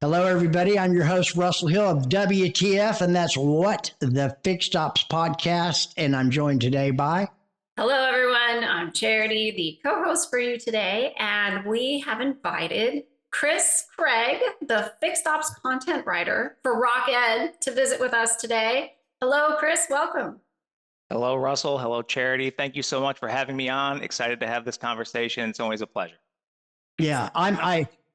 Hello, everybody. I'm your host, Russell Hill of WTF, and that's What the FixedOPS podcast. And I'm joined today by. Hello, everyone. I'm Charity, the co-host for you today, and we have invited Chris Craig, the FixedOPS content writer for RockED, to visit with us today. Hello, Chris. Welcome. Hello, Russell. Hello, Charity. Thank you so much for having me on. Excited to have this conversation. It's always a pleasure. Yeah,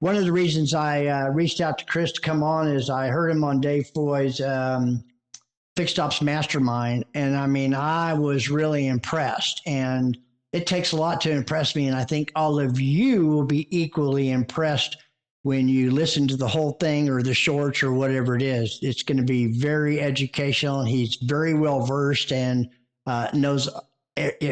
one of the reasons I reached out to Chris to come on is I heard him on Dave Foy's FixedOPS Mastermind, and I was really impressed. And it takes a lot to impress me, and I think all of you will be equally impressed when you listen to the whole thing or the shorts or whatever it is. It's going to be very educational, and he's very well versed and knows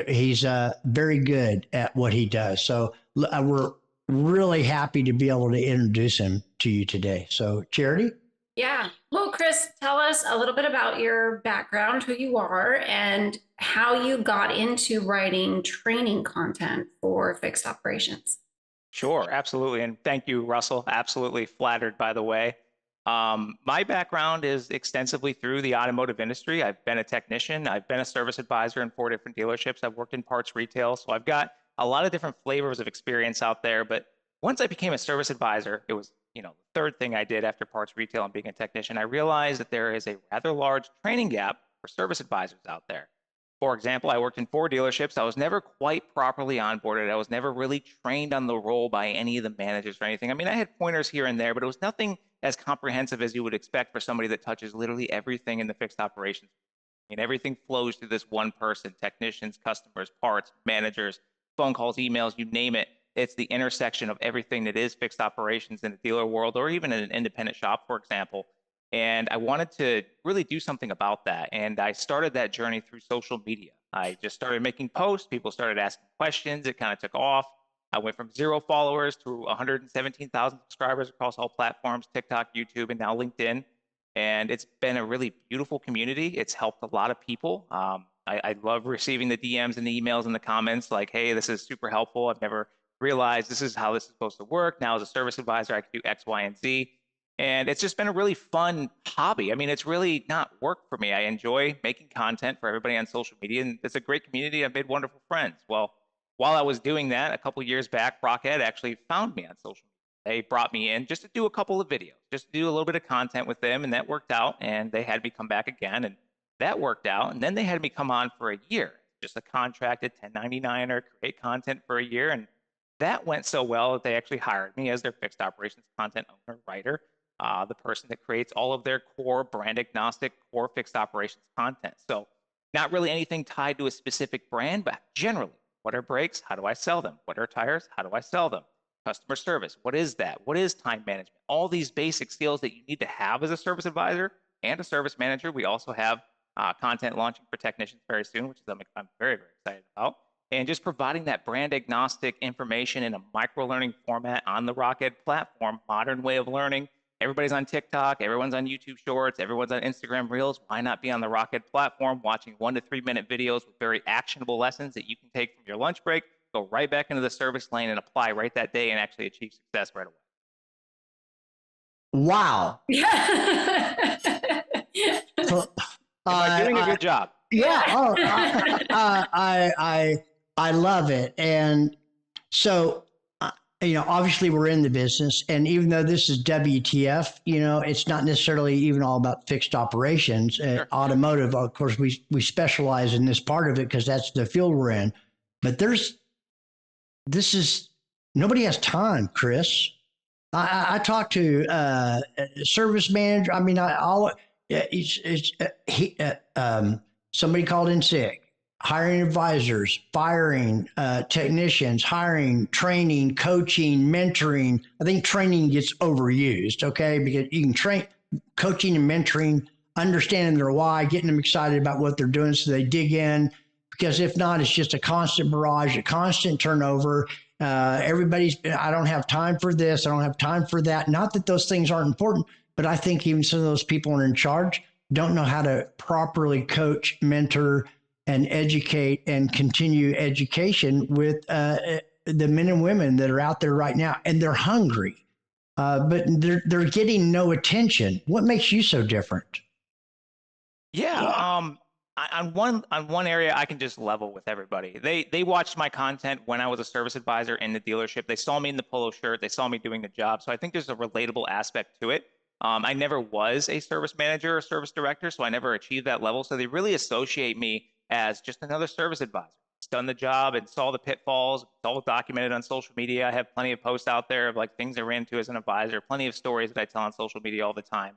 he's very good at what he does. So we're really happy to be able to introduce him to you today. So, Charity? Yeah. Well, Chris, tell us a little bit about your background, who you are, and how you got into writing training content for fixed operations. Sure, absolutely. And thank you, Russell. Absolutely flattered, by the way. My background is extensively through the automotive industry. I've been a technician. I've been a service advisor in 4 different dealerships. I've worked in parts retail. So I've got a lot of different flavors of experience out there. But once I became a service advisor, it was, the third thing I did after parts retail and being a technician. I realized that there is a rather large training gap for service advisors out there. For example, I worked in 4 dealerships. I was never quite properly onboarded. I was never really trained on the role by any of the managers or anything. I had pointers here and there, but it was nothing as comprehensive as you would expect for somebody that touches literally everything in the fixed operations. Everything flows through this one person: technicians, customers, parts, managers, phone calls, emails, you name it. It's the intersection of everything that is fixed operations in the dealer world, or even in an independent shop, for example. And I wanted to really do something about that. And I started that journey through social media. I just started making posts. People started asking questions. It kind of took off. I went from 0 followers to 117,000 subscribers across all platforms: TikTok, YouTube, and now LinkedIn. And it's been a really beautiful community. It's helped a lot of people. I love receiving the DMs and the emails and the comments like, hey, this is super helpful. I've never realized this is how this is supposed to work. Now as a service advisor, I can do X, Y, and Z. And it's just been a really fun hobby. It's really not work for me. I enjoy making content for everybody on social media, and it's a great community. I've made wonderful friends. Well, while I was doing that, a couple of years back, RockED actually found me on social media. They brought me in just to do a couple of videos, just to do a little bit of content with them, and that worked out. And they had me come back again, and that worked out. And then they had me come on for a year, just a contracted 1099er, create content for a year. And that went so well that they actually hired me as their fixed operations content owner, writer, the person that creates all of their core brand agnostic, core fixed operations content. So not really anything tied to a specific brand, but generally, what are brakes? How do I sell them? What are tires? How do I sell them? Customer service, what is that? What is time management? All these basic skills that you need to have as a service advisor and a service manager. We also have content launching for technicians very soon, which is I'm very, very excited about. And just providing that brand agnostic information in a micro-learning format on the RockED platform, modern way of learning. Everybody's on TikTok, everyone's on YouTube Shorts, everyone's on Instagram Reels. Why not be on the RockED platform watching 1 to 3 minute videos with very actionable lessons that you can take from your lunch break, go right back into the service lane and apply right that day and actually achieve success right away. Wow. Am I doing a good job? Yeah. I love it. And so, obviously we're in the business, and even though this is WTF, it's not necessarily even all about fixed operations. Sure. Automotive, of course, we specialize in this part of it because that's the field we're in. But nobody has time, Chris. I talk to service manager. Somebody called in sick, hiring advisors, firing technicians, hiring, training, coaching, mentoring. I think training gets overused, okay? Because you can train, coaching and mentoring, understanding their why, getting them excited about what they're doing so they dig in. Because if not, it's just a constant barrage, a constant turnover. I don't have time for this. I don't have time for that. Not that those things aren't important, but I think even some of those people who are in charge don't know how to properly coach, mentor, and educate and continue education with the men and women that are out there right now. And they're hungry. but they're getting no attention. What makes you so different? Yeah. On one area, I can just level with everybody. They watched my content when I was a service advisor in the dealership. They saw me in the polo shirt. They saw me doing the job. So I think there's a relatable aspect to it. I never was a service manager or service director, so I never achieved that level. So they really associate me as just another service advisor. It's done the job and saw the pitfalls. It's all documented on social media. I have plenty of posts out there of like things I ran into as an advisor, plenty of stories that I tell on social media all the time.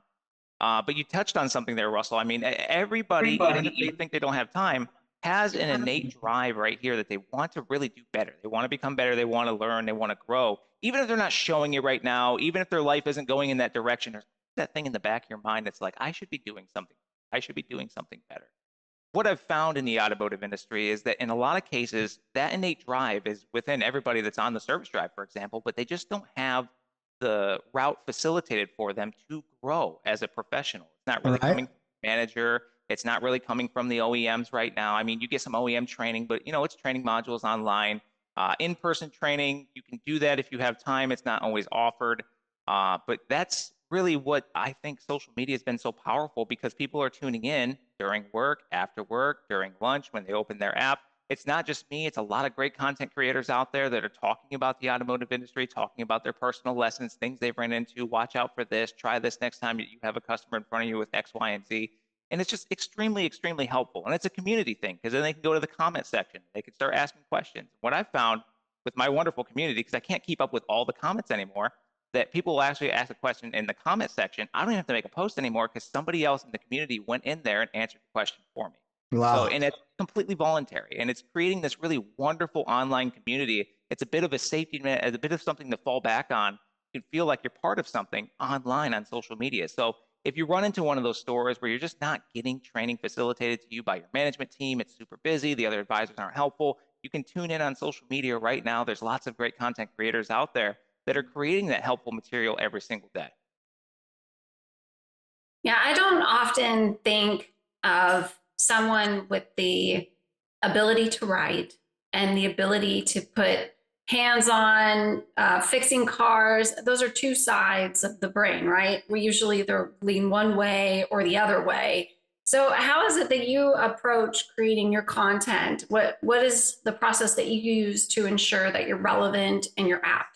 But you touched on something there, Russell. I mean, everybody, even if they think they don't have time, has an innate drive right here that they want to really do better. They want to become better. They want to learn. They want to grow. Even if they're not showing it right now, even if their life isn't going in that direction, there's that thing in the back of your mind that's like, I should be doing something. I should be doing something better. What I've found in the automotive industry is that in a lot of cases, that innate drive is within everybody that's on the service drive, for example, but they just don't have the route facilitated for them to grow as a professional. It's not All really right. coming from the manager. It's not really coming from the OEMs right now. I mean, you get some OEM training, but it's training modules online. In-person training, you can do that if you have time. It's not always offered. But that's really what I think social media has been so powerful because people are tuning in during work, after work, during lunch, when they open their app. It's not just me, it's a lot of great content creators out there that are talking about the automotive industry, talking about their personal lessons, things they've run into. Watch out for this, try this next time you have a customer in front of you with X, Y, and Z. And it's just extremely, extremely helpful. And it's a community thing because then they can go to the comment section. They can start asking questions. What I've found with my wonderful community, because I can't keep up with all the comments anymore, that people will actually ask a question in the comment section. I don't even have to make a post anymore because somebody else in the community went in there and answered the question for me. So, Wow. and it's completely voluntary, and it's creating this really wonderful online community. It's a bit of a safety net, a bit of something to fall back on. You can feel like you're part of something online on social media. So if you run into one of those stores where you're just not getting training facilitated to you by your management team, it's super busy, the other advisors aren't helpful, you can tune in on social media right now. There's lots of great content creators out there that are creating that helpful material every single day. Yeah, I don't often think of someone with the ability to write and the ability to put hands on fixing cars. Those are two sides of the brain, right? We usually either lean one way or the other way. So how is it that you approach creating your content? What is the process that you use to ensure that you're relevant in your app?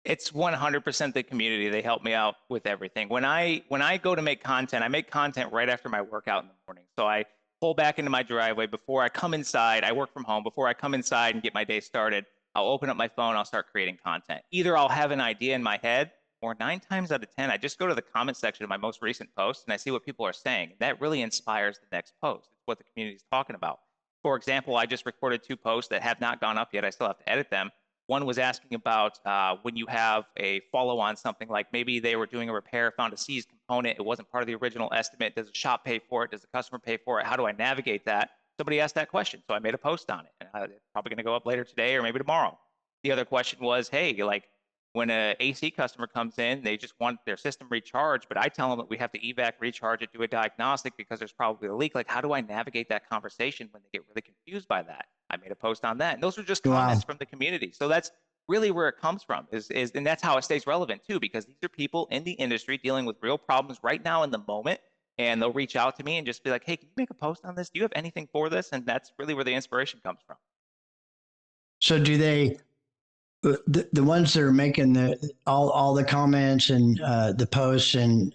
It's 100% the community. They help me out with everything. When I go to make content, I make content right after my workout in the morning. So I pull back into my driveway before I come inside. I work from home. Before I come inside and get my day started, I'll open up my phone. I'll start creating content. Either I'll have an idea in my head, or 9 times out of 10, I just go to the comment section of my most recent post and I see what people are saying. That really inspires the next post. It's what the community is talking about. For example, I just recorded 2 posts that have not gone up yet. I still have to edit them. One was asking about when you have a follow on something, like maybe they were doing a repair, found a seized component, it wasn't part of the original estimate. Does the shop pay for it? Does the customer pay for it? How do I navigate that? Somebody asked that question, so I made a post on it, and it's probably going to go up later today or maybe tomorrow. The other question was, hey, like when an AC customer comes in, they just want their system recharged, but I tell them that we have to evac, recharge it, do a diagnostic because there's probably a leak. Like, how do I navigate that conversation when they get really confused by that? I made a post on that. And those are just Wow. comments from the community. So that's really where it comes from and that's how it stays relevant too, because these are people in the industry dealing with real problems right now in the moment. And they'll reach out to me and just be like, hey, can you make a post on this? Do you have anything for this? And that's really where the inspiration comes from. So do they, the ones that are making all the comments and the posts and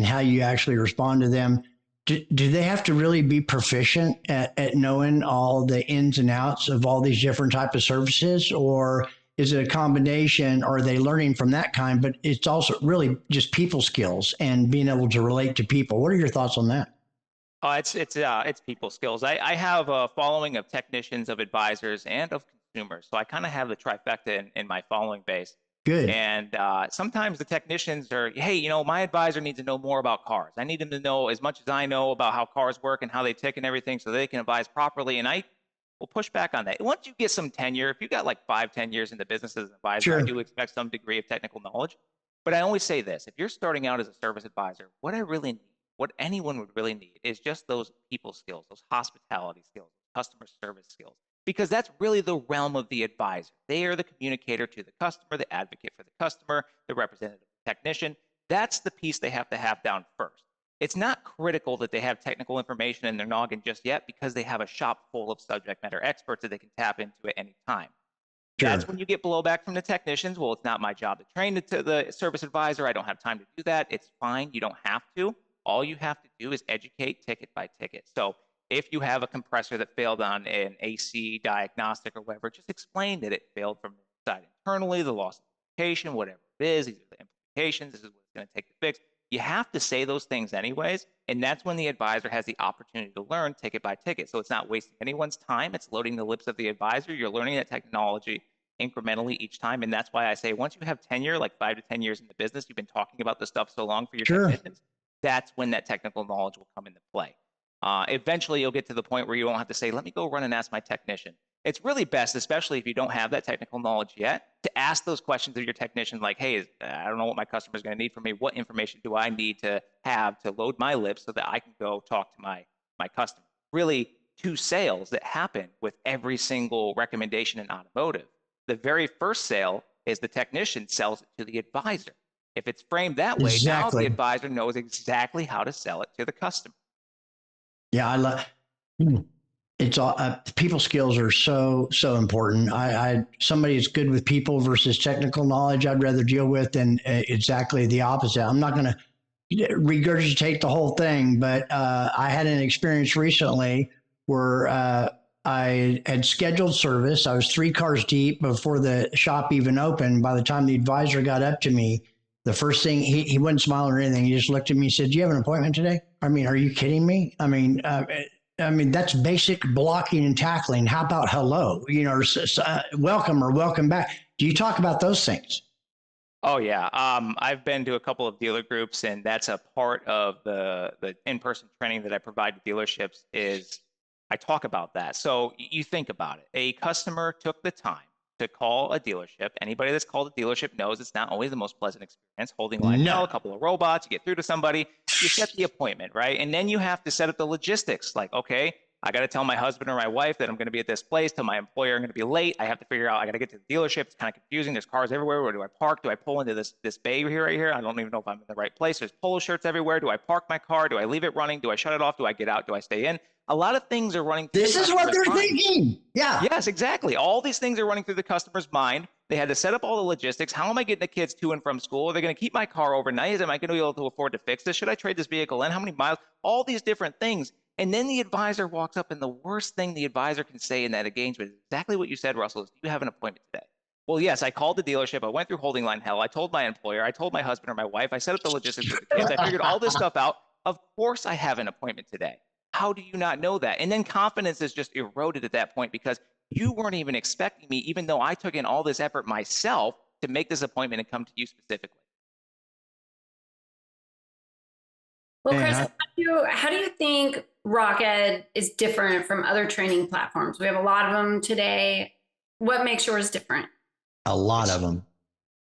how you actually respond to them, do they have to really be proficient at knowing all the ins and outs of all these different type of services, or is it a combination? Or are they learning from that kind? But it's also really just people skills and being able to relate to people. What are your thoughts on that? It's people skills. I have a following of technicians, of advisors, and of consumers. So I kind of have the trifecta in my following base. Good. And sometimes the technicians are, hey, my advisor needs to know more about cars. I need him to know as much as I know about how cars work and how they tick and everything so they can advise properly. And I will push back on that. Once you get some tenure, if you got like 5, 10 years in the business as an advisor, I Sure. do expect some degree of technical knowledge. But I always say this, if you're starting out as a service advisor, what I really need, what anyone would really need is just those people skills, those hospitality skills, customer service skills. because that's really the realm of the advisor. They are the communicator to the customer, the advocate for the customer, the representative technician. That's the piece they have to have down first. It's not critical that they have technical information in their noggin just yet, because they have a shop full of subject matter experts that they can tap into at any time. Sure. That's when you get blowback from the technicians. Well, it's not my job to train the service advisor. I don't have time to do that. It's fine. You don't have to. All you have to do is educate ticket by ticket. So if you have a compressor that failed on an AC diagnostic or whatever, just explain that it failed from the side internally, the loss of communication, whatever it is. These are the implications. This is what it's going to take to fix. You have to say those things anyways, and that's when the advisor has the opportunity to learn ticket by ticket. So it's not wasting anyone's time. It's loading the lips of the advisor. You're learning that technology incrementally each time, and that's why I say once you have tenure, like 5 to 10 years in the business, you've been talking about this stuff so long for your technicians, that's when that technical knowledge will come into play. Eventually, you'll get to the point where you won't have to say, let me go run and ask my technician. It's really best, especially if you don't have that technical knowledge yet, to ask those questions of your technician, like, hey, I don't know what my customer is going to need from me. What information do I need to have to load my lips so that I can go talk to my customer? Really, 2 sales that happen with every single recommendation in automotive. The very first sale is the technician sells it to the advisor. If it's framed that way, now the advisor knows exactly how to sell it to the customer. Yeah, I love. It's all people skills are so important. Somebody who's good with people versus technical knowledge, I'd rather deal with than exactly the opposite. I'm not going to regurgitate the whole thing, but I had an experience recently where I had scheduled service. I was 3 cars deep before the shop even opened. By the time the advisor got up to me, the first thing, he wasn't smiling or anything. He just looked at me and said, do you have an appointment today? I mean, are you kidding me? I mean, that's basic blocking and tackling. How about hello? Or welcome or welcome back. Do you talk about those things? Oh yeah, I've been to a couple of dealer groups, and that's a part of the in-person training that I provide to dealerships. Is I talk about that. So you think about it. A customer took the time to call a dealership. Anybody that's called a dealership knows it's not always the most pleasant experience. Holding line hell, a couple of robots, you get through to somebody, you set the appointment, right? And then you have to set up the logistics. Like, okay, I got to tell my husband or my wife that I'm going to be at this place. Tell my employer I'm going to be late. I have to figure out, I got to get to the dealership. It's kind of confusing. There's cars everywhere. Where do I park? Do I pull into this bay here, right here? I don't even know if I'm in the right place. There's polo shirts everywhere. Do I park my car? Do I leave it running? Do I shut it off? Do I get out? Do I stay in? A lot of things are running through this is what they're thinking. Yeah. Yes, exactly. All these things are running through the customer's mind. They had to set up all the logistics. How am I getting the kids to and from school? Are they going to keep my car overnight? Am I going to be able to afford to fix this? Should I trade this vehicle in? How many miles? All these different things. And then the advisor walks up, and the worst thing the advisor can say in that engagement is exactly what you said, Russell, is, do you have an appointment today? Well, yes, I called the dealership. I went through holding line hell. I told my employer. I told my husband or my wife. I set up the logistics with the kids. I figured all this stuff out. Of course I have an appointment today. How do you not know that? And then confidence is just eroded at that point, because you weren't even expecting me, even though I took in all this effort myself to make this appointment and come to you specifically. Well, Chris, how do you think RockED is different from other training platforms? We have a lot of them today. What makes yours different? A lot of them.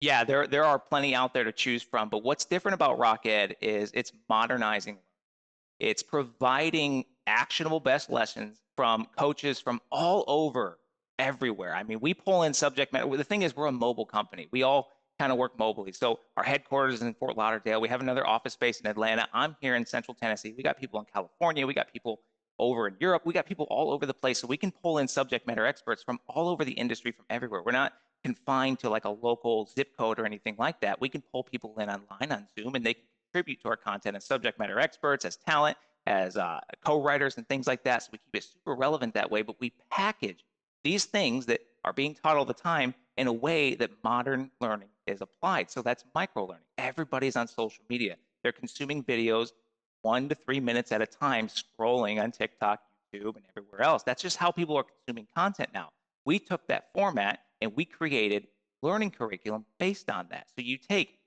Yeah, there are plenty out there to choose from. But what's different about RockED is it's modernizing. It's providing actionable best lessons from coaches from all over, everywhere. I mean, we pull in subject matter. The thing is, we're a mobile company. We all kind of work mobilely. So our headquarters is in Fort Lauderdale. We have another office space in Atlanta. I'm here in Central Tennessee. We got people in California. We got people over in Europe. We got people all over the place. So we can pull in subject matter experts from all over the industry, from everywhere. We're not confined to like a local zip code or anything like that. We can pull people in online on Zoom, and they can contribute to our content as subject matter experts, as talent, as co-writers and things like that. So we keep it super relevant that way, but we package these things that are being taught all the time in a way that modern learning is applied. So that's micro-learning. Everybody's on social media. They're consuming videos 1 to 3 minutes at a time, scrolling on TikTok, YouTube, and everywhere else. That's just how people are consuming content now. We took that format and we created learning curriculum based on that. So you take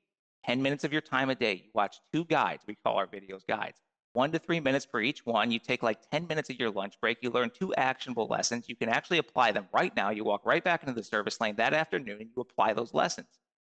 10 minutes of your time a day, you watch 2 guides. We call our videos guides. 1 to 3 minutes for each one. You take like 10 minutes of your lunch break. You learn 2 actionable lessons. You can actually apply them right now. You walk right back into the service lane that afternoon and you apply those lessons.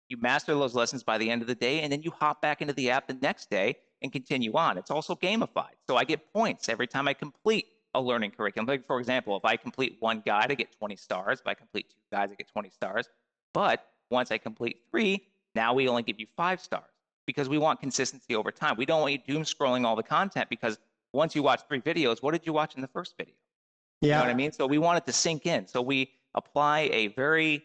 You master those lessons by the end of the day, and then you hop back into the app the next day and continue on. It's also gamified. So I get points every time I complete a learning curriculum. Like, for example, if I complete one guide, I get 20 stars. If I complete 2 guides, I get 20 stars. But once I complete 3, now we only give you 5 stars because we want consistency over time. We don't want you doom scrolling all the content because once you watch 3 videos, what did you watch in the first video? You know what I mean? So we want it to sink in. So we apply a very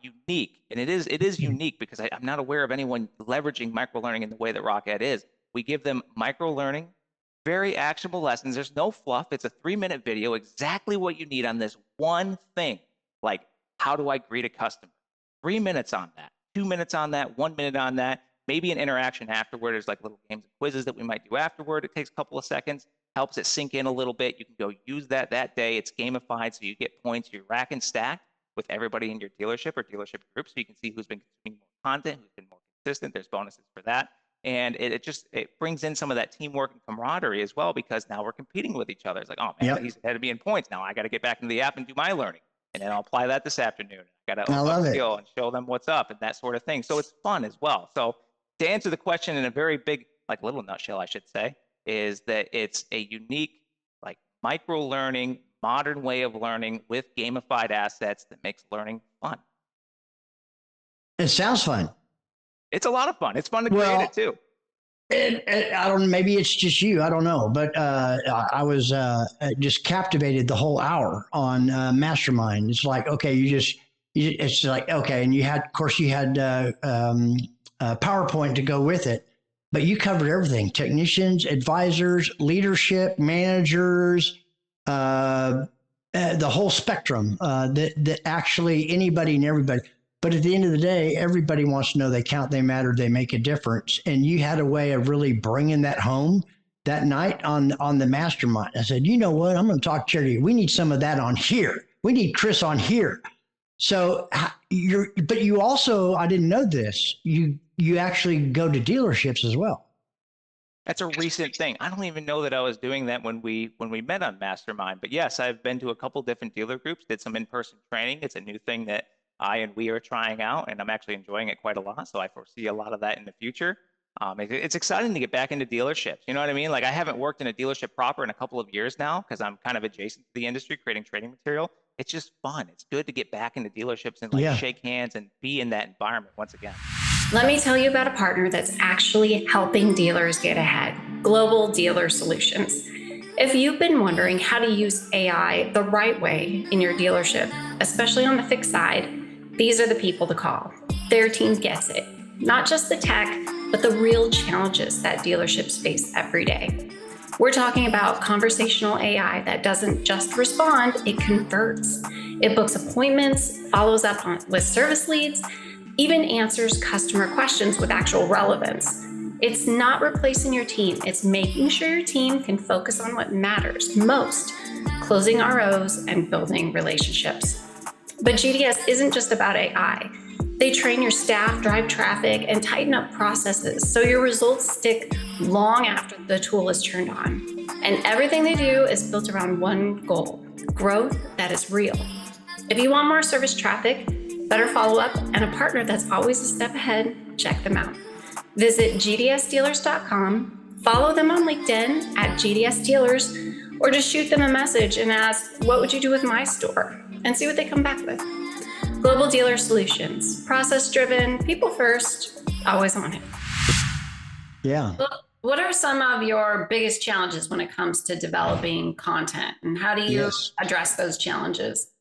unique, and it is unique because I'm not aware of anyone leveraging microlearning in the way that RockED is. We give them microlearning, very actionable lessons. There's no fluff. It's a 3-minute video, exactly what you need on this one thing. Like, how do I greet a customer? 3 minutes on that, 2 minutes on that, 1 minute on that, maybe an interaction afterward. There's like little games and quizzes that we might do afterward. It takes a couple of seconds, helps it sink in a little bit. You can go use that day. It's gamified, so you get points. You rack and stack with everybody in your dealership or dealership group, so you can see who's been consuming more content, who's been more consistent. There's bonuses for that. And it brings in some of that teamwork and camaraderie as well, because now we're competing with each other. It's like, oh man, he's ahead of me in points. Now I got to get back into the app and do my learning. And then I'll apply that this afternoon. I got to upskill and show them what's up and that sort of thing. So it's fun as well. So to answer the question in a very big, like little nutshell, I should say, is that it's a unique, like micro learning, modern way of learning with gamified assets that makes learning fun. It sounds fun. It's a lot of fun. It's fun to create it too. I don't. Maybe it's just you. I don't know. But I was just captivated the whole hour on Mastermind. It's like, okay, it's like, okay, and you had, of course, you had PowerPoint to go with it, but you covered everything: technicians, advisors, leadership, managers, the whole spectrum. That actually anybody and everybody. But at the end of the day, everybody wants to know they count, they matter, they make a difference. And you had a way of really bringing that home that night on the mastermind. I said, you know what? I'm going to talk to Charity. We need some of that on here. We need Chris on here. So but you also, I didn't know this, you actually go to dealerships as well. That's a recent thing. I don't even know that I was doing that when we met on Mastermind. But yes, I've been to a couple different dealer groups, did some in-person training. It's a new thing that we are trying out, and I'm actually enjoying it quite a lot. So I foresee a lot of that in the future. It's exciting to get back into dealerships. You know what I mean? Like, I haven't worked in a dealership proper in a couple of years now because I'm kind of adjacent to the industry, creating training material. It's just fun. It's good to get back into dealerships and shake hands and be in that environment once again. Let me tell you about a partner that's actually helping dealers get ahead, Global Dealer Solutions. If you've been wondering how to use AI the right way in your dealership, especially on the fixed side, these are the people to call. Their team gets it. Not just the tech, but the real challenges that dealerships face every day. We're talking about conversational AI that doesn't just respond, it converts. It books appointments, follows up with service leads, even answers customer questions with actual relevance. It's not replacing your team, it's making sure your team can focus on what matters most, closing ROs and building relationships. But GDS isn't just about AI. They train your staff, drive traffic, and tighten up processes so your results stick long after the tool is turned on. And everything they do is built around one goal: growth that is real. If you want more service traffic, better follow-up, and a partner that's always a step ahead, check them out. Visit gdsdealers.com, follow them on LinkedIn at gdsdealers, or just shoot them a message and ask, what would you do with my store? And see what they come back with. Global Dealer Solutions, process-driven, people first, always on it. Yeah. What are some of your biggest challenges when it comes to developing content, and how do you address those challenges?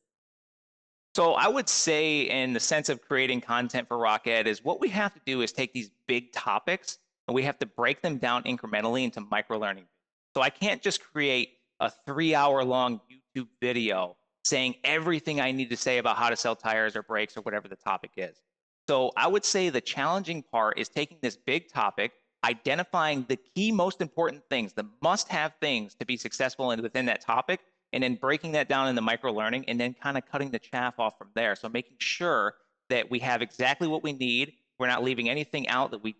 So I would say, in the sense of creating content for RockED, is what we have to do is take these big topics and we have to break them down incrementally into micro-learning. So I can't just create a 3-hour-long YouTube video saying everything I need to say about how to sell tires or brakes or whatever the topic is. So I would say the challenging part is taking this big topic, identifying the key most important things, the must-have things to be successful within that topic, and then breaking that down into micro-learning, and then kind of cutting the chaff off from there. So making sure that we have exactly what we need, we're not leaving anything out that we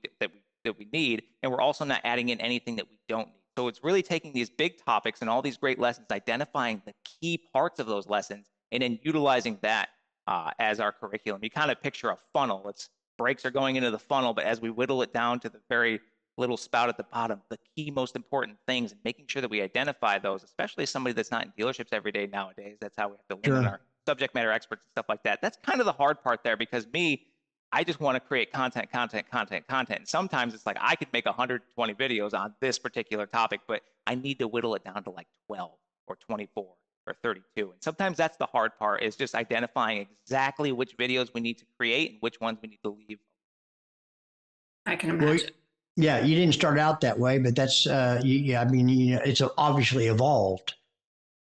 need, and we're also not adding in anything that we don't need. So it's really taking these big topics and all these great lessons, identifying the key parts of those lessons, and then utilizing that as our curriculum. You kind of picture a funnel. Brakes are going into the funnel, but as we whittle it down to the very little spout at the bottom, the key most important things, and making sure that we identify those, especially as somebody that's not in dealerships every day nowadays. That's how we have to lean on Sure. our subject matter experts and stuff like that. That's kind of the hard part there, because I just want to create content. And sometimes it's like I could make 120 videos on this particular topic, but I need to whittle it down to like 12 or 24 or 32. And sometimes that's the hard part, is just identifying exactly which videos we need to create and which ones we need to leave. I can Well, imagine. yeah, you didn't start out that way, but that's yeah. I mean, it's obviously evolved,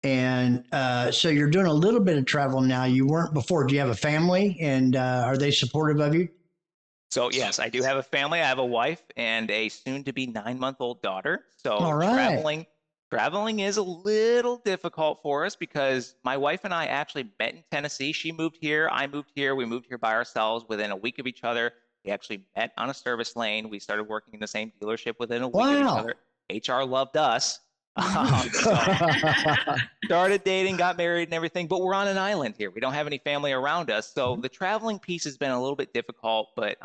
and so you're doing a little bit of travel now. You weren't before. Do you have a family, and are they supportive of you? So yes, I do have a family. I have a wife and a soon-to-be 9-month-old daughter. All So right. traveling is a little difficult for us, because my wife and I actually met in Tennessee. She moved here, I moved here. We moved here by ourselves within a week of each other. We actually met on a service lane. We started working in the same dealership within a week of each Wow. other. HR loved us. So started dating, got married and everything, but we're on an island here. We don't have any family around us. So the traveling piece has been a little bit difficult, but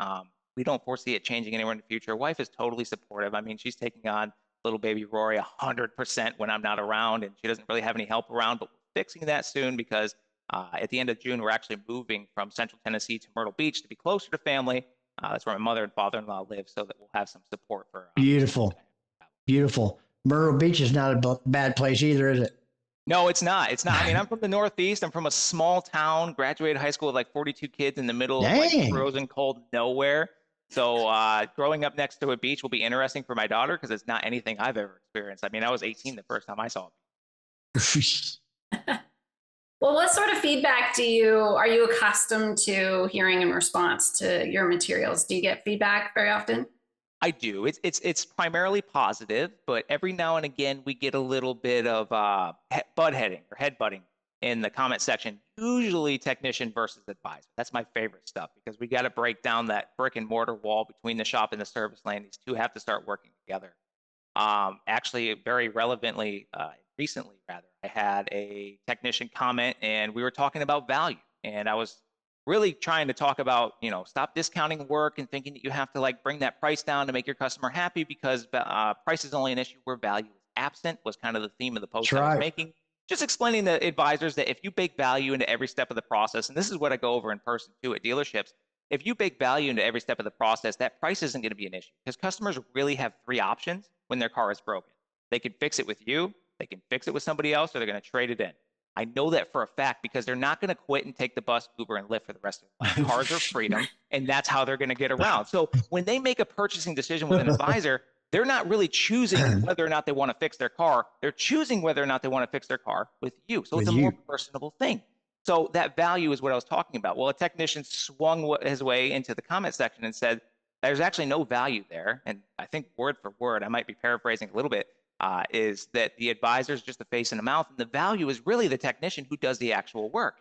we don't foresee it changing anywhere in the future. Wife is totally supportive. I mean, she's taking on little baby Rory 100% when I'm not around, and she doesn't really have any help around, but we're fixing that soon, because at the end of June, we're actually moving from Central Tennessee to Myrtle Beach to be closer to family. That's where my mother and father-in-law live, so that we'll have some support for Beautiful. Beautiful. Myrtle Beach is not a bad place either, is it? No, it's not. It's not. I mean, I'm from the Northeast. I'm from a small town, graduated high school with like 42 kids in the middle of like Dang. frozen cold nowhere. So growing up next to a beach will be interesting for my daughter, because it's not anything I've ever experienced. I mean, I was 18 the first time I saw it. Well, what sort of feedback are you accustomed to hearing in response to your materials? Do you get feedback very often? I do. It's primarily positive, but every now and again we get a little bit of butt heading or headbutting in the comment section. Usually technician versus advisor. That's my favorite stuff, because we got to break down that brick and mortar wall between the shop and the service lane. These two have to start working together. Actually, very relevantly, recently rather, I had a technician comment, and we were talking about value, and I was really trying to talk about, stop discounting work and thinking that you have to like bring that price down to make your customer happy, because price is only an issue where value is absent, was kind of the theme of the post That's I was right. making. Just explaining to advisors that if you bake value into every step of the process, and this is what I go over in person too at dealerships, if you bake value into every step of the process, that price isn't going to be an issue, because customers really have 3 options when their car is broken. They can fix it with you, they can fix it with somebody else, or they're going to trade it in. I know that for a fact, because they're not going to quit and take the bus, Uber, and Lyft for the rest of their life. Cars are freedom, and that's how they're going to get around. So when they make a purchasing decision with an advisor, they're not really choosing whether or not they want to fix their car. They're choosing whether or not they want to fix their car with you. So With it's a more you. personable thing. So that value is what I was talking about. Well, a technician swung his way into the comment section and said, there's actually no value there. And I think word for word, I might be paraphrasing a little bit, is that the advisor is just the face and the mouth, and the value is really the technician who does the actual work.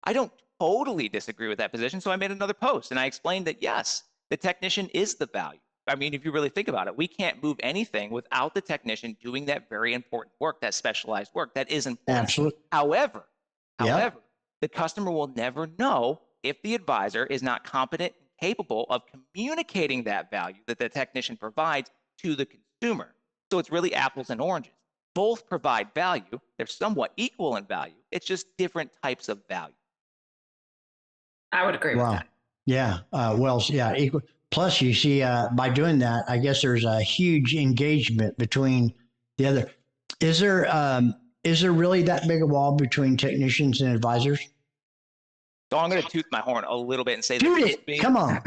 I don't totally disagree with that position, so I made another post, and I explained that, yes, the technician is the value. I mean, if you really think about it, we can't move anything without the technician doing that very important work, that specialized work. That is important. Absolutely. However, Yep. the customer will never know if the advisor is not competent and capable of communicating that value that the technician provides to the consumer. So it's really apples and oranges. Both provide value. They're somewhat equal in value. It's just different types of value. I would agree with Wow. that. Yeah. Well, yeah. Equal. Plus, you see, by doing that, I guess there's a huge engagement between the other. Is there really that big a wall between technicians and advisors? So I'm going to toot my horn a little bit and say Shoot there used to it. be. Come on.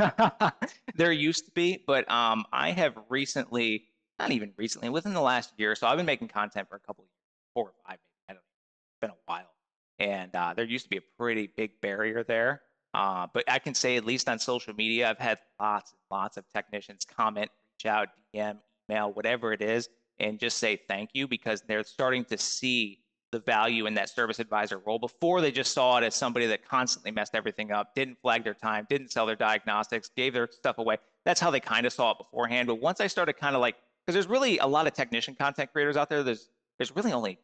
There used to be, but I have recently, not even recently, within the last year, so I've been making content for a couple of years, 4 or 5 maybe. I don't know. It's been a while. And there used to be a pretty big barrier there. But I can say, at least on social media, I've had lots and lots of technicians comment, reach out, DM, email, whatever it is, and just say thank you, because they're starting to see the value in that service advisor role. Before, they just saw it as somebody that constantly messed everything up, didn't flag their time, didn't sell their diagnostics, gave their stuff away. That's how they kind of saw it beforehand. But once I started kind of like, because there's really a lot of technician content creators out there, there's really only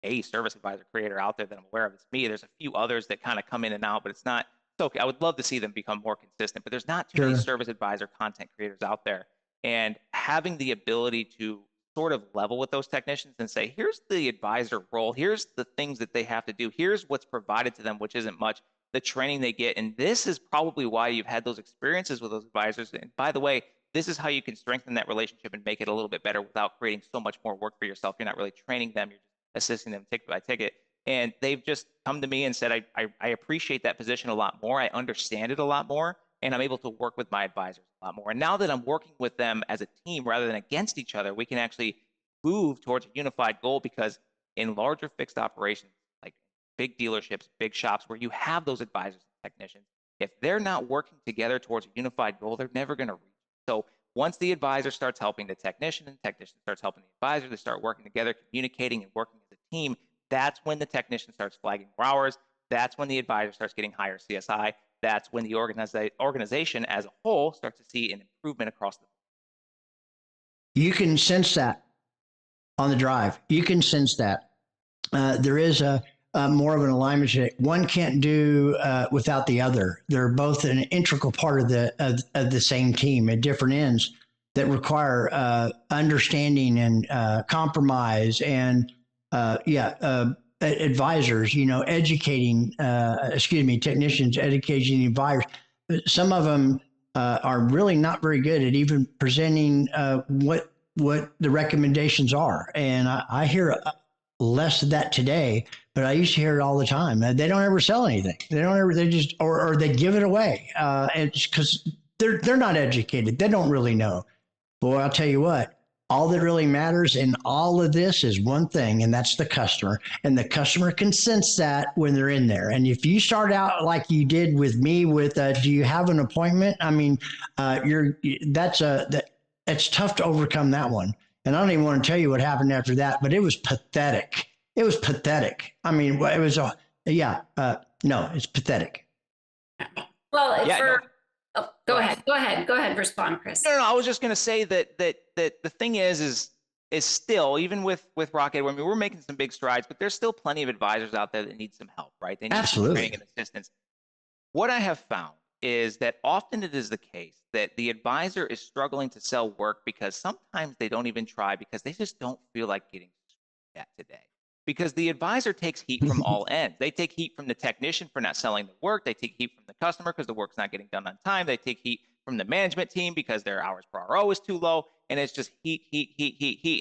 a service advisor creator out there that I'm aware of. It's me. There's a few others that kind of come in and out, but it's not. It's okay. I would love to see them become more consistent, but there's not too many Sure. service advisor content creators out there. And having the ability to sort of level with those technicians and say, here's the advisor role, here's the things that they have to do, here's what's provided to them, which isn't much, the training they get. And this is probably why you've had those experiences with those advisors. And by the way, this is how you can strengthen that relationship and make it a little bit better without creating so much more work for yourself. You're not really training them, you're just assisting them ticket by ticket. And they've just come to me and said, I appreciate that position a lot more. I understand it a lot more. And I'm able to work with my advisors a lot more. And now that I'm working with them as a team rather than against each other, we can actually move towards a unified goal, because in larger fixed operations, like big dealerships, big shops, where you have those advisors and technicians, if they're not working together towards a unified goal, they're never going to reach. So once the advisor starts helping the technician and the technician starts helping the advisor, they start working together, communicating and working as a team. That's when the technician starts flagging more hours. That's when the advisor starts getting higher CSI. That's when the organization as a whole starts to see an improvement across the board. You can sense that on the drive. You can sense that. There is a more of an alignment. One can't do without the other. They're both an integral part of the same team at different ends that require understanding and compromise and advisors, educating, technicians educating advisors. Some of them are really not very good at even presenting what the recommendations are. And I hear less of that today, but I used to hear it all the time. They don't ever sell anything. They just, or they give it away. It's because they're not educated. They don't really know. Boy, I'll tell you what, all that really matters in all of this is one thing, and that's the customer. And the customer can sense that when they're in there. And if you start out like you did with me with, do you have an appointment? I mean, it's tough to overcome that one. And I don't even want to tell you what happened after that, but it was pathetic. It was pathetic. I mean, it was no, it's pathetic. Well, go ahead, respond, Chris. No, I was just going to say that the thing is still, even with RockED, I mean, we're making some big strides, but there's still plenty of advisors out there that need some help, right? They need some training and assistance. What I have found is that often it is the case that the advisor is struggling to sell work because sometimes they don't even try because they just don't feel like getting that today. Because the advisor takes heat from all ends. They take heat from the technician for not selling the work. They take heat from the customer because the work's not getting done on time. They take heat from the management team because their hours per RO is too low. And it's just heat.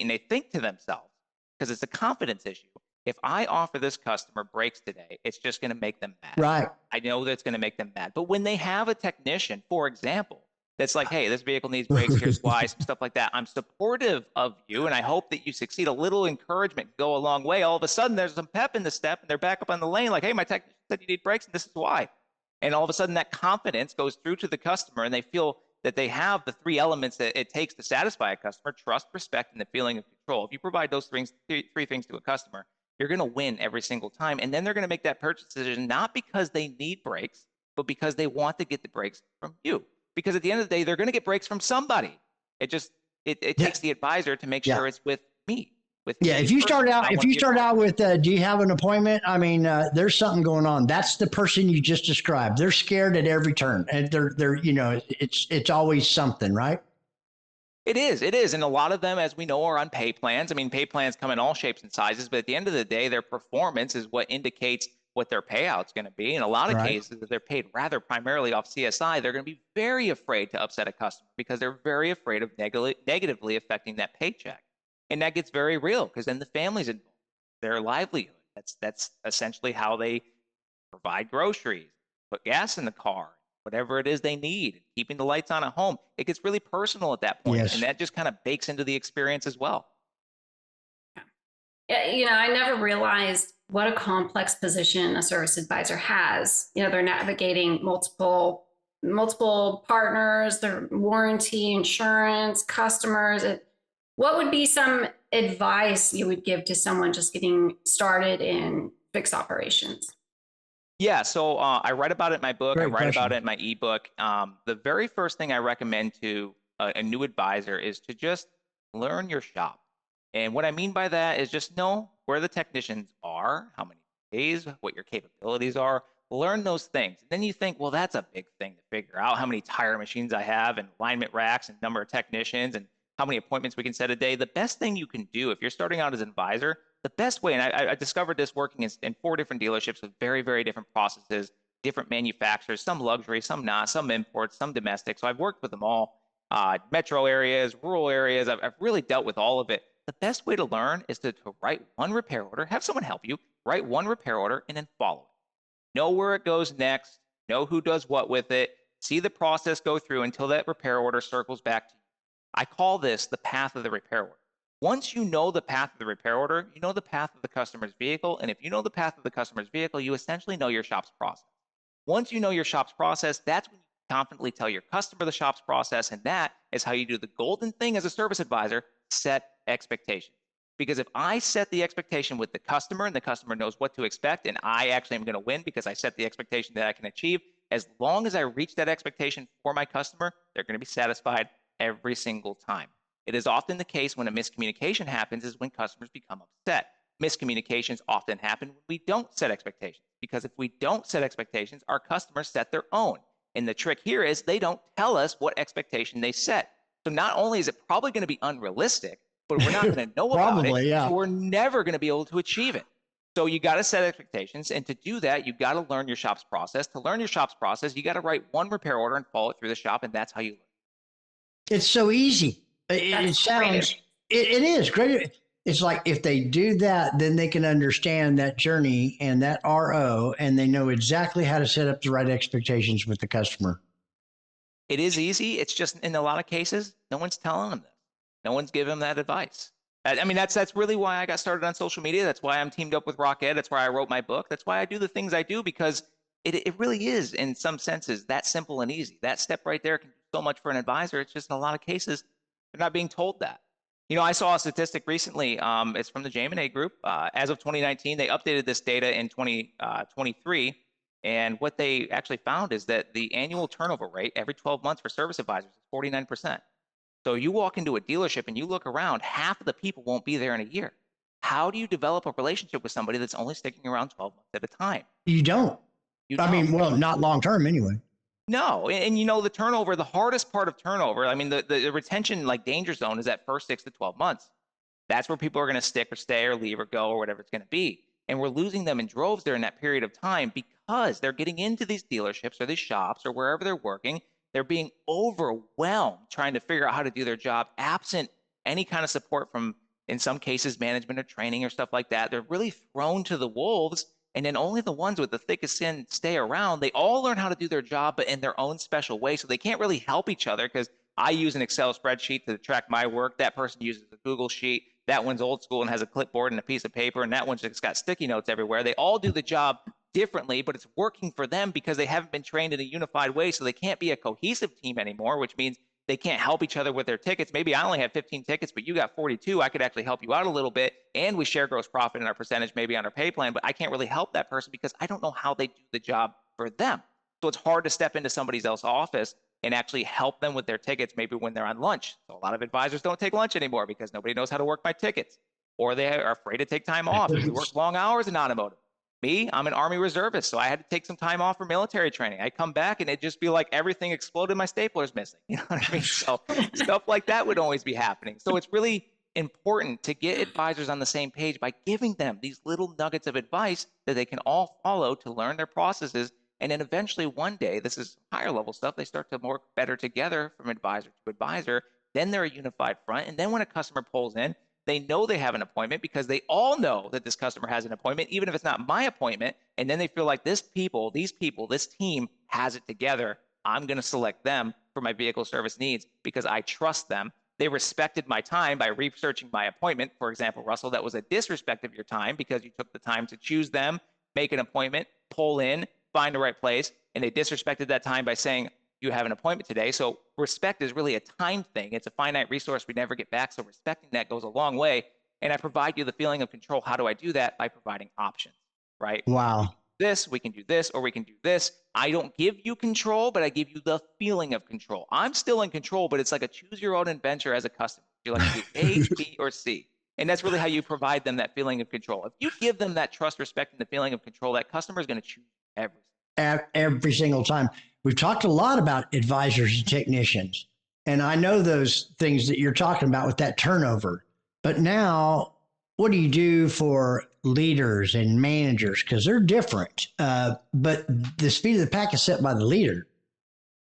And they think to themselves, because it's a confidence issue, if I offer this customer brakes today, it's just going to make them mad. Right. I know that it's going to make them mad. But when they have a technician, for example, that's like, hey, this vehicle needs brakes, here's why, some stuff like that. I'm supportive of you, and I hope that you succeed. A little encouragement go a long way. All of a sudden, there's some pep in the step, and they're back up on the lane like, hey, my technician said you need brakes, and this is why. And all of a sudden, that confidence goes through to the customer, and they feel that they have the three elements that it takes to satisfy a customer: trust, respect, and the feeling of control. If you provide those three things to a customer, you're going to win every single time. And then they're going to make that purchase decision, not because they need brakes, but because they want to get the brakes from you. Because at the end of the day, they're going to get brakes from somebody. It takes the advisor to make sure it's with me. If you start out with, do you have an appointment? I mean, there's something going on. That's the person you just described. They're scared at every turn, and it's always something, right? It is. And a lot of them, as we know, are on pay plans. I mean, pay plans come in all shapes and sizes, but at the end of the day, their performance is what indicates what their payout's going to be. In a lot of cases, if they're paid rather primarily off CSI, they're going to be very afraid to upset a customer because they're very afraid of negatively affecting that paycheck. And that gets very real because then the family's involved, their livelihood. That's essentially how they provide groceries, put gas in the car, whatever it is they need, keeping the lights on at home. It gets really personal at that point, and that just kind of bakes into the experience as well. Yeah, I never realized what a complex position a service advisor has. They're navigating multiple partners, their warranty, insurance, customers. What would be some advice you would give to someone just getting started in fixed operations? Yeah, so I write about it in my book. I write about it in my ebook. The very first thing I recommend to a new advisor is to just learn your shop. And what I mean by that is just know where the technicians are, how many days, what your capabilities are, learn those things. And then you think, well, that's a big thing to figure out, how many tire machines I have and alignment racks and number of technicians and how many appointments we can set a day. The best thing you can do if you're starting out as an advisor, the best way, and I discovered this working in 4 different dealerships with very, very different processes, different manufacturers, some luxury, some not, some imports, some domestic. So I've worked with them all, metro areas, rural areas. I've really dealt with all of it. The best way to learn is to write one repair order, have someone help you, write one repair order, and then follow it. Know where it goes next, know who does what with it, see the process go through until that repair order circles back to you. I call this the path of the repair order. Once you know the path of the repair order, you know the path of the customer's vehicle. And if you know the path of the customer's vehicle, you essentially know your shop's process. Once you know your shop's process, that's when you confidently tell your customer the shop's process. And that is how you do the golden thing as a service advisor, set expectations. Because if I set the expectation with the customer and the customer knows what to expect, and I actually am going to win because I set the expectation that I can achieve, as long as I reach that expectation for my customer, they're going to be satisfied every single time. It is often the case when a miscommunication happens is when customers become upset. Miscommunications often happen when we don't set expectations, because if we don't set expectations, our customers set their own. And the trick here is they don't tell us what expectation they set. So not only is it probably going to be unrealistic, but we're not going to know about it. Yeah. So we're never going to be able to achieve it. So you got to set expectations. And to do that, you got to learn your shop's process. To learn your shop's process, you got to write one repair order and follow it through the shop. And that's how you learn. It's so easy. It sounds, it is great. It's like if they do that, then they can understand that journey and that RO, and they know exactly how to set up the right expectations with the customer. It is easy. It's just in a lot of cases, no one's telling them this. No one's giving them that advice. I mean, that's really why I got started on social media. That's why I'm teamed up with RockED. That's why I wrote my book. That's why I do the things I do, because it really is, in some senses, that simple and easy. That step right there can do so much for an advisor. It's just in a lot of cases, they're not being told that. You know, I saw a statistic recently. It's from the J&A Group. As of 2019, they updated this data in 2023. And what they actually found is that the annual turnover rate every 12 months for service advisors is 49%. So you walk into a dealership and you look around, half of the people won't be there in a year. How do you develop a relationship with somebody that's only sticking around 12 months at a time? You don't. I mean, well, not long term anyway. No, and you know, the turnover, the hardest part of turnover, I mean, the retention like danger zone is that first 6 to 12 months. That's where people are going to stick or stay or leave or go or whatever it's going to be. And we're losing them in droves during that period of time because they're getting into these dealerships or these shops or wherever they're working. They're being overwhelmed trying to figure out how to do their job, absent any kind of support from, in some cases, management or training or stuff like that. They're really thrown to the wolves. And then only the ones with the thickest skin stay around. They all learn how to do their job, but in their own special way. So they can't really help each other, because I use an Excel spreadsheet to track my work. That person uses a Google Sheet. That one's old school and has a clipboard and a piece of paper. And that one's just got sticky notes everywhere. They all do the job differently, but it's working for them because they haven't been trained in a unified way. So they can't be a cohesive team anymore, which means they can't help each other with their tickets. Maybe I only have 15 tickets, but you got 42. I could actually help you out a little bit. And we share gross profit in our percentage, maybe on our pay plan, but I can't really help that person because I don't know how they do the job for them. So it's hard to step into somebody else's office and actually help them with their tickets, maybe when they're on lunch. So a lot of advisors don't take lunch anymore because nobody knows how to work my tickets, or they are afraid to take time off. We work long hours in automotive. Me, I'm an Army reservist, so I had to take some time off for military training. I come back and it'd just be like everything exploded, my stapler's missing. You know what I mean? So stuff like that would always be happening. So it's really important to get advisors on the same page by giving them these little nuggets of advice that they can all follow to learn their processes. And then eventually one day, this is higher level stuff, they start to work better together from advisor to advisor. Then they're a unified front. And then when a customer pulls in, they know they have an appointment because they all know that this customer has an appointment, even if it's not my appointment. And then they feel like these people, this team has it together. I'm going to select them for my vehicle service needs because I trust them. They respected my time by researching my appointment. For example, Russell, that was a disrespect of your time because you took the time to choose them, make an appointment, pull in, find the right place. And they disrespected that time by saying, you have an appointment today. So respect is really a time thing. It's a finite resource we never get back. So respecting that goes a long way. And I provide you the feeling of control. How do I do that? By providing options, right? Wow. We can do this, or we can do this. I don't give you control, but I give you the feeling of control. I'm still in control, but it's like a choose your own adventure as a customer. You like to do A, B, or C. And that's really how you provide them that feeling of control. If you give them that trust, respect, and the feeling of control, that customer is going to choose everything. every single time. We've talked a lot about advisors and technicians, and I know those things that you're talking about with that turnover. But now, what do you do for leaders and managers? Because they're different, but the speed of the pack is set by the leader.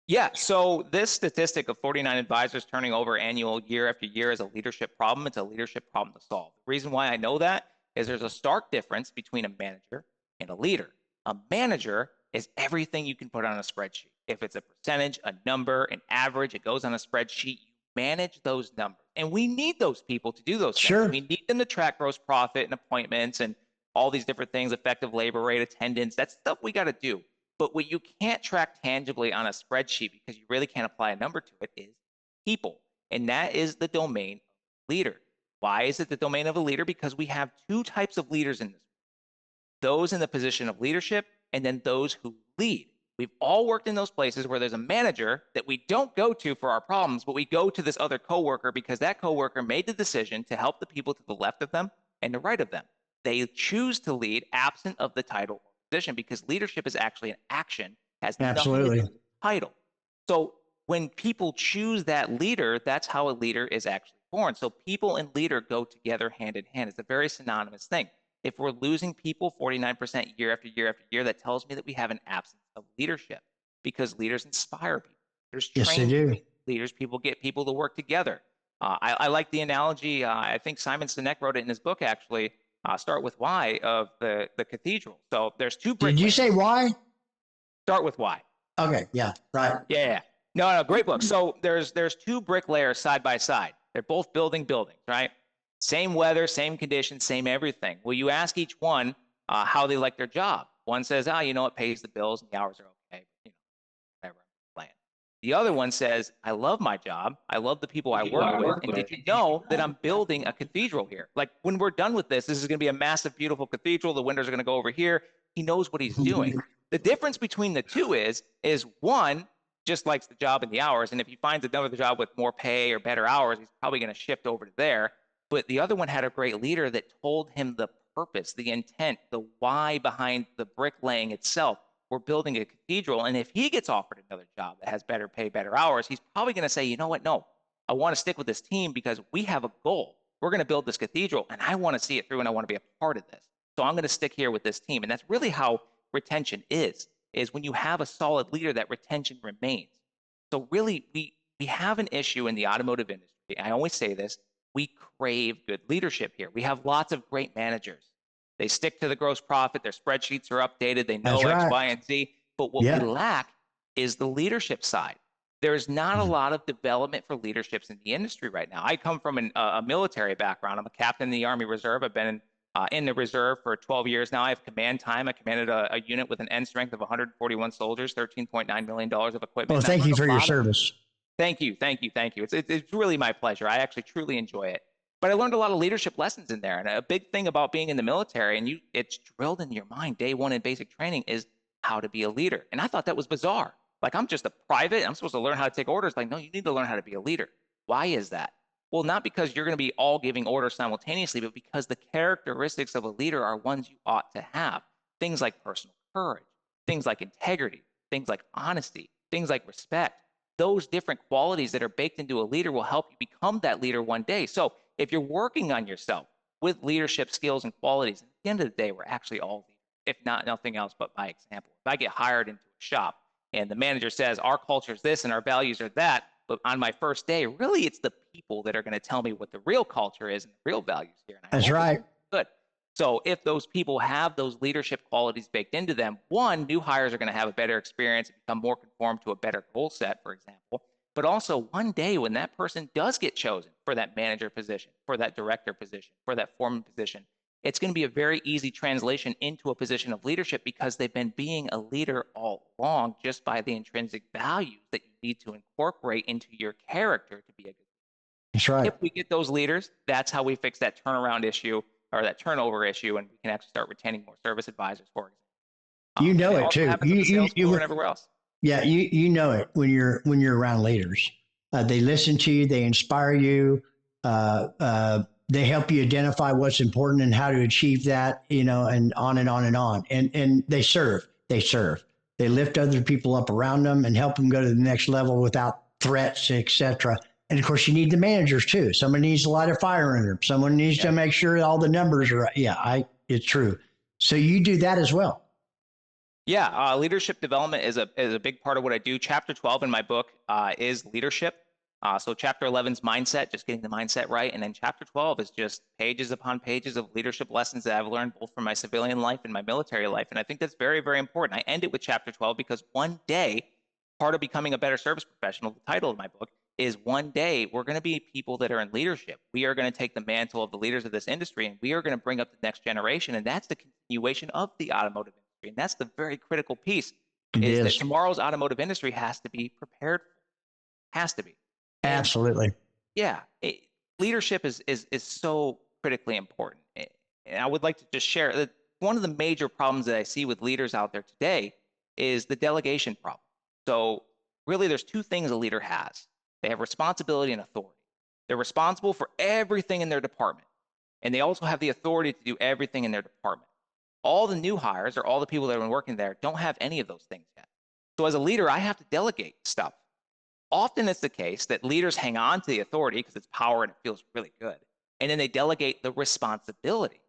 Yeah. So this statistic of 49 advisors turning over annual year after year is a leadership problem. It's a leadership problem to solve. The reason why I know that is there's a stark difference between a manager and a leader. A manager is everything you can put on a spreadsheet. If it's a percentage, a number, an average, it goes on a spreadsheet. You manage those numbers. And we need those people to do those Sure. things. We need them to track gross profit and appointments and all these different things, effective labor rate, attendance. That's stuff we got to do. But what you can't track tangibly on a spreadsheet because you really can't apply a number to it is people. And that is the domain of a leader. Why is it the domain of a leader? Because we have two types of leaders in this. Those in the position of leadership and then those who lead. We've all worked in those places where there's a manager that we don't go to for our problems, but we go to this other coworker because that coworker made the decision to help the people to the left of them and the right of them. They choose to lead absent of the title position because leadership is actually an action, has nothing to do with the title. So when people choose that leader, that's how a leader is actually born. So people and leader go together hand in hand. It's a very synonymous thing. If we're losing people 49% year after year after year, that tells me that we have an absence of leadership because leaders inspire people. There's training leaders, people get people to work together. I like the analogy. I think Simon Sinek wrote it in his book, actually. Start with why of the cathedral. So there's two brick Did you layers. say why? Start with why. Okay, yeah, right. Yeah. No, great book. So there's two brick layers side by side. They're both buildings, right? Same weather, same conditions, same everything. Well, you ask each one how they like their job. One says, it pays the bills and the hours are okay. Whatever, I'm playing. The other one says, I love my job. I love the people I work with. And did you know that I'm building a cathedral here? Like when we're done with this is going to be a massive, beautiful cathedral. The windows are going to go over here. He knows what he's doing. The difference between the two is one just likes the job and the hours. And if he finds another job with more pay or better hours, he's probably going to shift over to there. But the other one had a great leader that told him the purpose, the intent, the why behind the bricklaying itself. We're building a cathedral. And if he gets offered another job that has better pay, better hours, he's probably going to say, you know what? No, I want to stick with this team because we have a goal. We're going to build this cathedral and I want to see it through and I want to be a part of this. So I'm going to stick here with this team. And that's really how retention is when you have a solid leader, that retention remains. So really, we have an issue in the automotive industry. I always say this. We crave good leadership here. We have lots of great managers. They stick to the gross profit. Their spreadsheets are updated. They know X, Y, and Z. But what we lack is the leadership side. There's not a lot of development for leaderships in the industry right now. I come from a military background. I'm a captain in the Army Reserve. I've been in the reserve for 12 years now. I have command time. I commanded a unit with an end strength of 141 soldiers, $13.9 million of equipment. Well, thank you for your service. Thank you. It's really my pleasure. I actually truly enjoy it. But I learned a lot of leadership lessons in there. And a big thing about being in the military, and it's drilled in your mind day one in basic training, is how to be a leader. And I thought that was bizarre. Like, I'm just a private. I'm supposed to learn how to take orders. Like, no, you need to learn how to be a leader. Why is that? Well, not because you're going to be all giving orders simultaneously, but because the characteristics of a leader are ones you ought to have. Things like personal courage, things like integrity, things like honesty, things like respect. Those different qualities that are baked into a leader will help you become that leader one day. So if you're working on yourself with leadership skills and qualities, at the end of the day, we're actually all leaders, if not nothing else but by example. If I get hired into a shop and the manager says, our culture is this and our values are that, but on my first day, really it's the people that are going to tell me what the real culture is and the real values here. And That's right. Good. So if those people have those leadership qualities baked into them, one, new hires are going to have a better experience and become more conformed to a better goal set, for example. But also one day when that person does get chosen for that manager position, for that director position, for that foreman position, it's going to be a very easy translation into a position of leadership because they've been being a leader all along just by the intrinsic values that you need to incorporate into your character to be a good leader. That's right. If we get those leaders, that's how we fix that turnaround issue or that turnover issue, and we can actually start retaining more service advisors, for example. You know it too. You and everywhere else. Yeah, you know it when you're around leaders. They listen to you. They inspire you. They help you identify what's important and how to achieve that. And on and on and on. And they serve. They lift other people up around them and help them go to the next level without threats, etc. And of course, you need the managers too. Someone needs to light a fire under them. Someone needs to make sure all the numbers are right. Yeah, it's true. So you do that as well. Yeah, leadership development is a big part of what I do. Chapter 12 in my book is leadership. So chapter 11 is mindset, just getting the mindset right. And then chapter 12 is just pages upon pages of leadership lessons that I've learned both from my civilian life and my military life. And I think that's very, very important. I end it with chapter 12 because one day, part of becoming a better service professional, the title of my book, is one day we're going to be people that are in leadership. We are going to take the mantle of the leaders of this industry and we are going to bring up the next generation. And that's the continuation of the automotive industry. And that's the very critical piece is that tomorrow's automotive industry has to be prepared for. Has to be. Absolutely. Yeah. Leadership is so critically important. And I would like to just share that one of the major problems that I see with leaders out there today is the delegation problem. So really there's two things a leader has. They have responsibility and authority. They're responsible for everything in their department. And they also have the authority to do everything in their department. All the new hires or all the people that have been working there don't have any of those things yet. So as a leader, I have to delegate stuff. Often it's the case that leaders hang on to the authority because it's power and it feels really good. And then they delegate the responsibility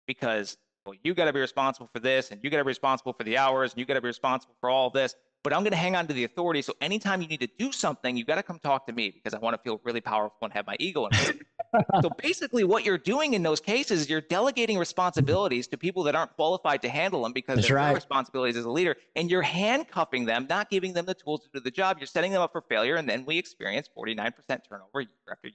because, well, you got to be responsible for this and you got to be responsible for the hours and you got to be responsible for all this. But I'm going to hang on to the authority. So anytime you need to do something, you got to come talk to me because I want to feel really powerful and have my ego in it. So basically what you're doing in those cases is you're delegating responsibilities to people that aren't qualified to handle them because they're their responsibilities as a leader, and you're handcuffing them, not giving them the tools to do the job. You're setting them up for failure, and then we experience 49% turnover year after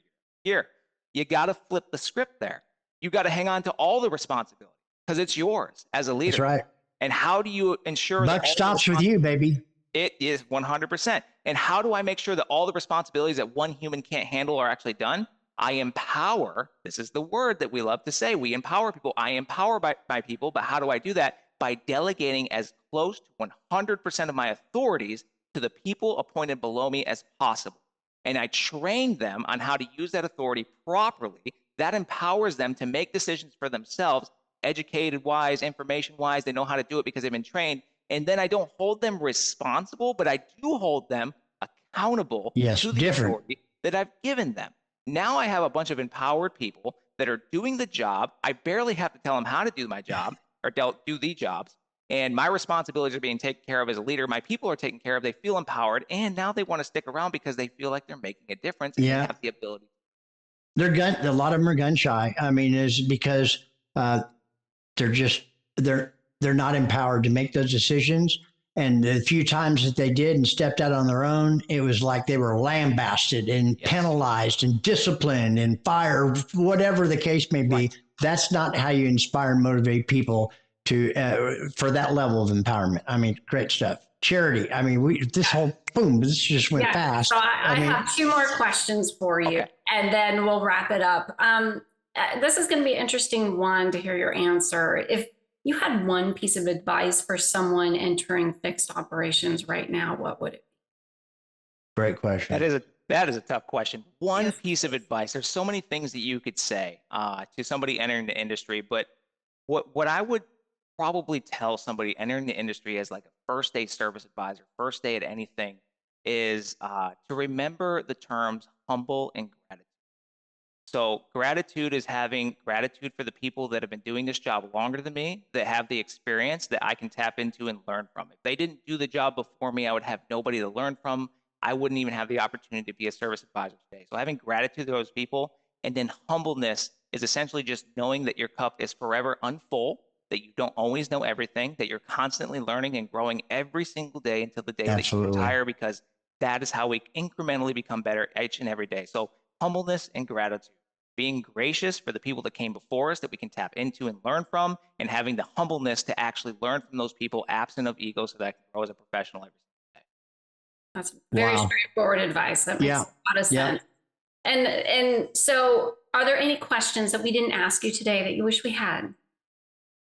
year. You got to flip the script there. You got to hang on to all the responsibility because it's yours as a leader. That's right. And how do you ensure buck stops with you, baby? It is 100%. And how do I make sure that all the responsibilities that one human can't handle are actually done? I empower. This is the word that we love to say. We empower people. I empower by people. But how do I do that? By delegating as close to 100% of my authorities to the people appointed below me as possible. And I train them on how to use that authority properly. That empowers them to make decisions for themselves, educated wise, information wise. They know how to do it because they've been trained. And then I don't hold them responsible, but I do hold them accountable to the authority that I've given them. Now I have a bunch of empowered people that are doing the job. I barely have to tell them how to do my job or do the jobs. And my responsibilities are being taken care of as a leader. My people are taken care of. They feel empowered. And now they want to stick around because they feel like they're making a difference and they have the ability. A lot of them are gun shy. I mean, is because they're not empowered to make those decisions. And the few times that they did and stepped out on their own, it was like they were lambasted and penalized and disciplined and fired, whatever the case may be. Right. That's not how you inspire and motivate people to for that level of empowerment. I mean, great stuff. Charity. I mean, this just went fast. So I have two more questions for you, and then we'll wrap it up. This is going to be an interesting one to hear your answer. If you had one piece of advice for someone entering fixed operations right now, what would it be? Great question. That is a tough question. One piece of advice. There's so many things that you could say to somebody entering the industry, but what I would probably tell somebody entering the industry as like a first day service advisor, first day at anything, is to remember the terms humble and gratitude. So gratitude is having gratitude for the people that have been doing this job longer than me, that have the experience that I can tap into and learn from. If they didn't do the job before me, I would have nobody to learn from. I wouldn't even have the opportunity to be a service advisor today. So having gratitude to those people, and then humbleness is essentially just knowing that your cup is forever unfull, that you don't always know everything, that you're constantly learning and growing every single day until the day that you retire, because that is how we incrementally become better each and every day. So humbleness and gratitude. Being gracious for the people that came before us that we can tap into and learn from, and having the humbleness to actually learn from those people absent of ego so that I can grow as a professional every single day. That's very straightforward advice. That makes a lot of sense. And so are there any questions that we didn't ask you today that you wish we had?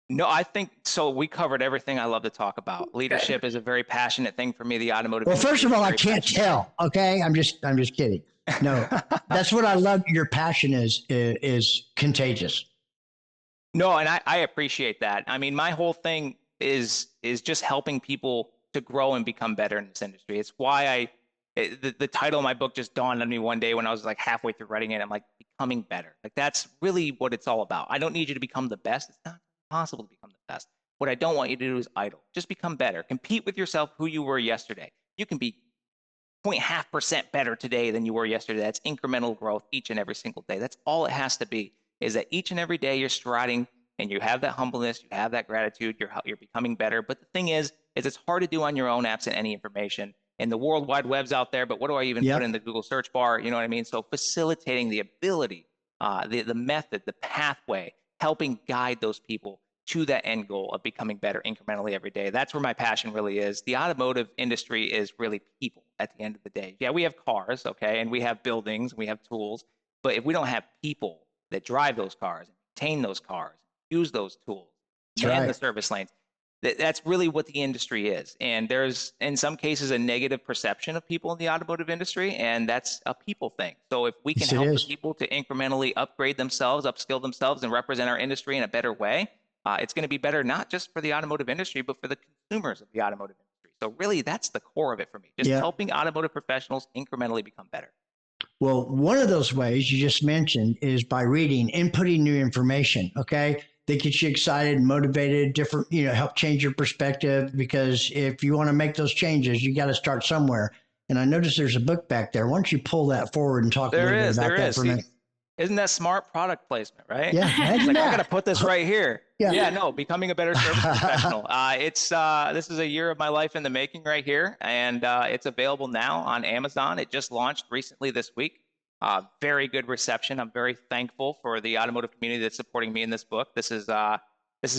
No, I think so. We covered everything I love to talk about. Leadership is a very passionate thing for me. The automotive. Well, first of all, I can't tell. Okay, I'm just kidding. No, that's what I love. Your passion is contagious. No, and I appreciate that. I mean, my whole thing is just helping people to grow and become better in this industry. It's why the title of my book just dawned on me one day when I was like halfway through writing it. I'm like, becoming better. Like that's really what it's all about. I don't need you to become the best. It's not possible to become the best. What I don't want you to do is idle. Just become better. Compete with yourself who you were yesterday. You can be 0.5% better today than you were yesterday. That's incremental growth each and every single day. That's all it has to be, is that each and every day you're striding and you have that humbleness, you have that gratitude, you're becoming better. But the thing is it's hard to do on your own absent any information. And the World Wide Web's out there, but what do I even put in the Google search bar? You know what I mean? So facilitating the ability, the method, the pathway, helping guide those people to that end goal of becoming better incrementally every day. That's where my passion really is. The automotive industry is really people at the end of the day. Yeah, we have cars, okay, and we have buildings, we have tools, but if we don't have people that drive those cars, maintain those cars, use those tools, man the service lanes, that's really what the industry is. And there's, in some cases, a negative perception of people in the automotive industry, and that's a people thing. So if we can help the people to incrementally upgrade themselves, upskill themselves, and represent our industry in a better way, it's going to be better not just for the automotive industry, but for the consumers of the automotive industry. So really, that's the core of it for me, just helping automotive professionals incrementally become better. Well, one of those ways you just mentioned is by reading, inputting new information, okay? They get you excited, motivated, different, help change your perspective, because if you want to make those changes, you got to start somewhere. And I noticed there's a book back there. Why don't you pull that forward and talk a little bit about that for a minute? Isn't that smart product placement, right? Yeah. It's like, I got to put this right here. Yeah. No, becoming a better service professional. This is a year of my life in the making right here. And it's available now on Amazon. It just launched recently this week. Very good reception. I'm very thankful for the automotive community that's supporting me in this book. This has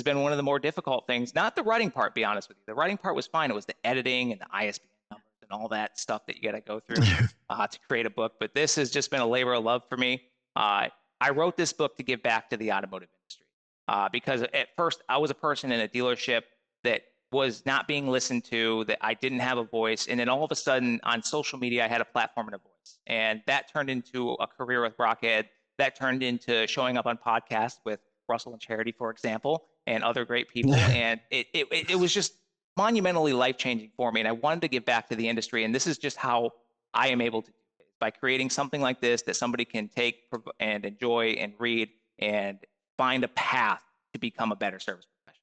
been one of the more difficult things. Not the writing part, be honest with you. The writing part was fine. It was the editing and the ISBN numbers and all that stuff that you got to go through to create a book. But this has just been a labor of love for me. I wrote this book to give back to the automotive industry because at first I was a person in a dealership that was not being listened to, that I didn't have a voice. And then all of a sudden on social media, I had a platform and a voice. And that turned into a career with RockED. That turned into showing up on podcasts with Russell and Charity, for example, and other great people. And it was just monumentally life-changing for me. And I wanted to give back to the industry. And this is just how I am able to do it, by creating something like this that somebody can take and enjoy and read and find a path to become a better service professional.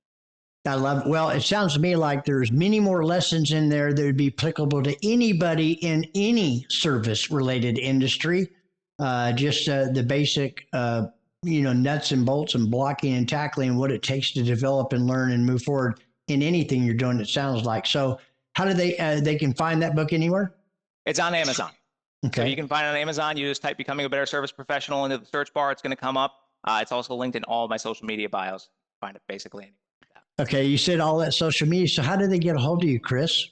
I love it. Well, it sounds to me like there's many more lessons in there that would be applicable to anybody in any service-related industry. Just the basic, nuts and bolts and blocking and tackling, what it takes to develop and learn and move forward in anything you're doing, it sounds like. So how do they can find that book anywhere? It's on Amazon. Okay. So you can find it on Amazon. You just type "Becoming a Better Service Professional" into the search bar. It's going to come up. It's also linked in all of my social media bios. Find it basically anywhere. Okay, you said all that social media. So how do they get a hold of you, Chris?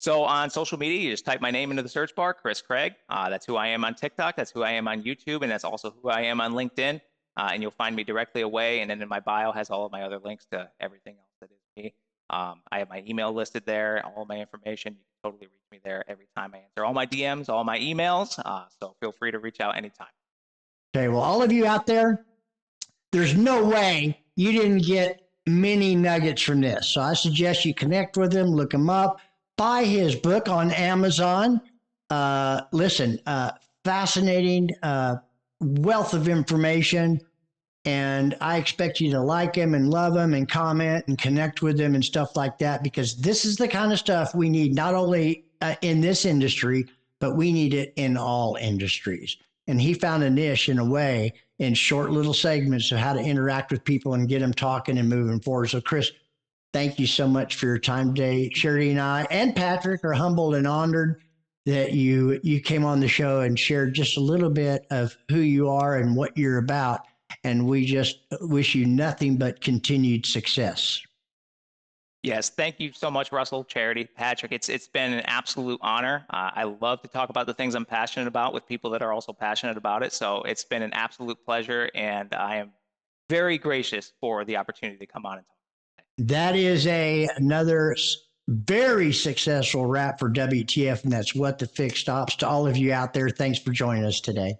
So on social media, you just type my name into the search bar, Chris Craig. That's who I am on TikTok. That's who I am on YouTube. And that's also who I am on LinkedIn. And you'll find me directly away. And then in my bio has all of my other links to everything else that is me. I have my email listed there, all of my information. You can totally reach me there every time I answer all my DMs, all my emails. So feel free to reach out anytime. Okay, well, all of you out there, there's no way you didn't get many nuggets from this. So I suggest you connect with him, look him up, buy his book on Amazon. Fascinating wealth of information. And I expect you to like him and love him and comment and connect with him and stuff like that, because this is the kind of stuff we need, not only in this industry, but we need it in all industries. And he found a niche in a way in short little segments of how to interact with people and get them talking and moving forward. So Chris, thank you so much for your time today. Charity and I and Patrick are humbled and honored that you came on the show and shared just a little bit of who you are and what you're about. And we just wish you nothing but continued success. Yes, thank you so much, Russell, Charity, Patrick. It's been an absolute honor. I love to talk about the things I'm passionate about with people that are also passionate about it. So it's been an absolute pleasure, and I am very gracious for the opportunity to come on and talk. That is another very successful wrap for WTF, and that's What the Fixed Ops. To all of you out there, thanks for joining us today.